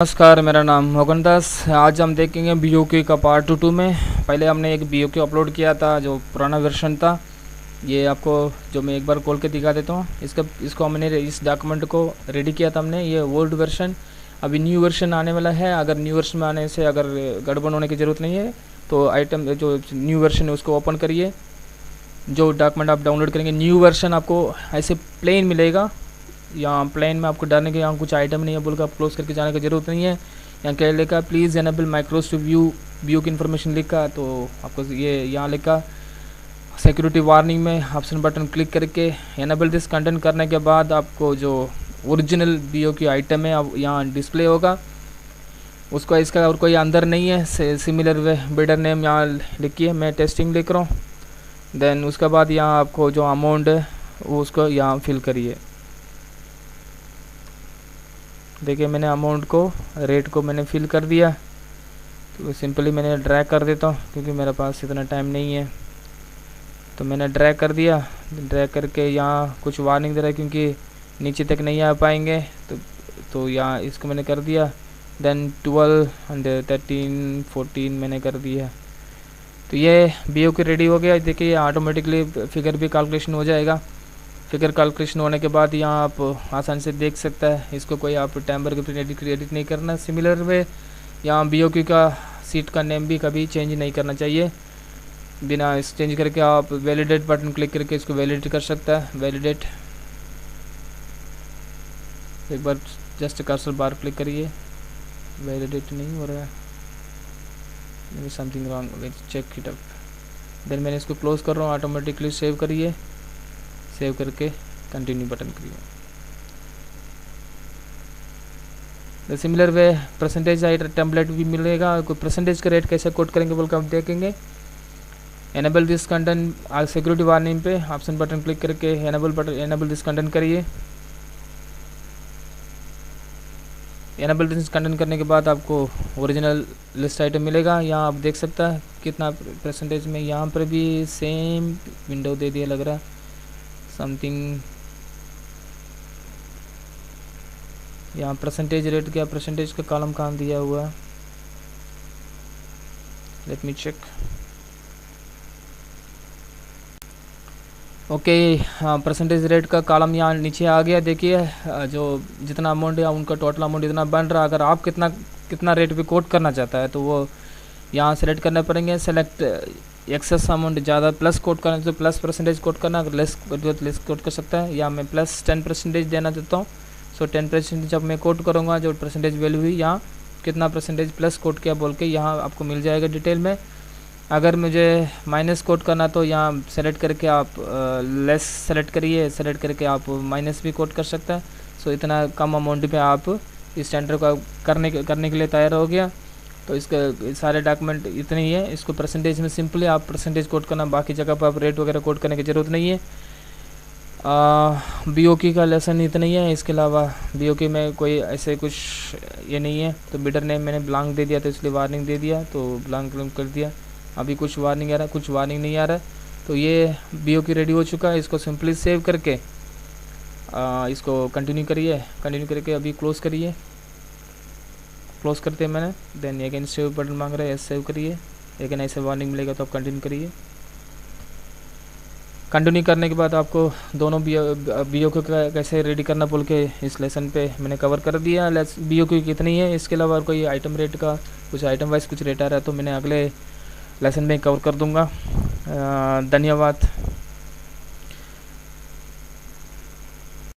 नमस्कार, मेरा नाम मोहनदास। आज हम देखेंगे BOQ का पार्ट 2 में। पहले हमने एक BOQ अपलोड किया था जो पुराना वर्जन था। ये आपको जो मैं एक बार खोल के दिखा देता हूँ। इसको हमने इस डॉक्यूमेंट को रेडी किया था हमने। ये ओल्ड वर्जन, अभी न्यू वर्जन आने वाला है। अगर न्यू वर्जन में आने से अगर गड़बड़ होने की ज़रूरत नहीं है तो आइटम जो न्यू वर्जन है उसको ओपन करिए। जो डॉक्यूमेंट आप डाउनलोड करेंगे न्यू वर्जन आपको ऐसे प्लेन मिलेगा। यहाँ प्लेन में आपको डालने के यहाँ कुछ आइटम नहीं है, बोल के आप क्लोज करके जाने की ज़रूरत नहीं है। यहाँ क्या लिखा, please enable macros to view BOQ information लिखा, तो आपको ये यहाँ लिखा सिक्योरिटी वार्निंग में ऑप्शन बटन क्लिक करके एनेबल दिस कंटेंट करने के बाद आपको जो ओरिजिनल BOQ आइटम है अब यहाँ डिस्प्ले होगा। उसको इसका और कोई अंदर नहीं है। सिमिलर वे बिल्डर नेम यहाँ लिखिए, मैं टेस्टिंग लिख रहा हूँ। देन उसके बाद यहाँ आपको जो अमाउंट है वो उसको यहाँ फिल करिए। देखिए मैंने अमाउंट को, रेट को मैंने फिल कर दिया। तो सिंपली मैंने ड्रैग कर देता हूँ क्योंकि मेरे पास इतना टाइम नहीं है। तो मैंने ड्रैग कर दिया। ड्रैग करके यहाँ कुछ वार्निंग दे रहा है क्योंकि नीचे तक नहीं आ पाएंगे। तो यहाँ इसको मैंने कर दिया। देन 12 एंड 13 14 मैंने कर दिया। तो ये BOQ रेडी हो गया। देखिए ऑटोमेटिकली फिगर भी कैलकुलेशन हो जाएगा। फिगर कैलकुलेशन होने के बाद यहाँ आप आसानी से देख सकता है। इसको कोई आप टाइमर के फिर एडिट नहीं करना। सिमिलर वे यहाँ BOQ का सीट का नेम भी कभी चेंज नहीं करना चाहिए। बिना इस चेंज करके आप वैलिडेट बटन क्लिक करके इसको वैलिडेट कर सकता है। वैलिडेट, एक बार जस्ट कर्सर बार क्लिक करिए। वैलिडेट नहीं हो रहा है, something wrong, let's check it up. Then मैंने इसको क्लोज कर रहा हूँ। ऑटोमेटिकली सेव करिए। सेव करके कंटिन्यू बटन करिए। सिमिलर वे परसेंटेज टेम्पलेट भी मिलेगा। कोई परसेंटेज का रेट कैसे कोड करेंगे बोल कर हम देखेंगे। Enable this content, security warning पे ऑप्शन बटन क्लिक करके एनेबल दिस कंटेंट करिए। एनेबल दिस कंटेंट करने के बाद आपको ओरिजिनल लिस्ट आइटम मिलेगा। यहाँ आप देख सकता है कितना परसेंटेज में। यहाँ पर भी सेम विंडो दे दिया लग रहा है समथिंग। यहाँ परसेंटेज रेट क्या, परसेंटेज का कॉलम कहाँ दिया हुआ है, लेट मी चेक। ओके, हाँ परसेंटेज रेट का कॉलम यहाँ नीचे आ गया। देखिए जो जितना अमाउंट है उनका टोटल अमाउंट इतना बन रहा। अगर आप कितना रेट पे कोट करना चाहता है तो वो यहाँ सेलेक्ट करने पड़ेंगे। सेलेक्ट एक्सेस अमाउंट, ज़्यादा प्लस कोट करना तो प्लस परसेंटेज कोट करना, अगर लेस लेस कोट कर सकता है। या मैं प्लस 10% देना देता हूँ। सो 10% जब मैं कोट करूँगा जो परसेंटेज वैल्यू हुई, यहाँ कितना परसेंटेज प्लस कोट किया बोल के यहाँ आपको मिल जाएगा डिटेल में। अगर मुझे माइनस कोट करना तो यहाँ सेलेक्ट करके आप लेस सेलेक्ट करिए। सेलेक्ट करके आप माइनस भी कोट कर सकता है। सो इतना कम अमाउंट पे आप इस टेंडर को करने के लिए तैयार हो गया। तो इसका सारे डॉक्यूमेंट इतने ही है। इसको परसेंटेज में सिंपली आप परसेंटेज कोड करना, बाकी जगह पर आप रेट वगैरह कोड करने की ज़रूरत नहीं है। BOQ का लेसन इतना ही है। इसके अलावा BOQ में कोई ऐसे कुछ ये नहीं है। तो बिडर नेम मैंने ब्लैंक दे दिया तो इसलिए वार्निंग दे दिया, तो ब्लैंक कर दिया। अभी कुछ वार्निंग आ रहा है, कुछ वार्निंग नहीं आ रहा है। तो ये BOQ रेडी हो चुका है। इसको सिंपली सेव करके इसको कंटिन्यू करिए। कंटिन्यू करके अभी क्लोज़ करिए। क्लोज करते हैं मैंने। देन अगेन सेव बटन मांग रहा है, सेव करिए। अगेन ऐसे वार्निंग मिलेगा तो आप कंटिन्यू करिए। कंटिन्यू करने के बाद आपको दोनों BOQ का कैसे रेडी करना बोल के इस लेसन पे मैंने कवर कर दिया। BOQ कितनी है, इसके अलावा कोई आइटम रेट का कुछ आइटम वाइज कुछ रेट आ रहा है तो मैंने अगले लेसन में कवर कर दूँगा। धन्यवाद।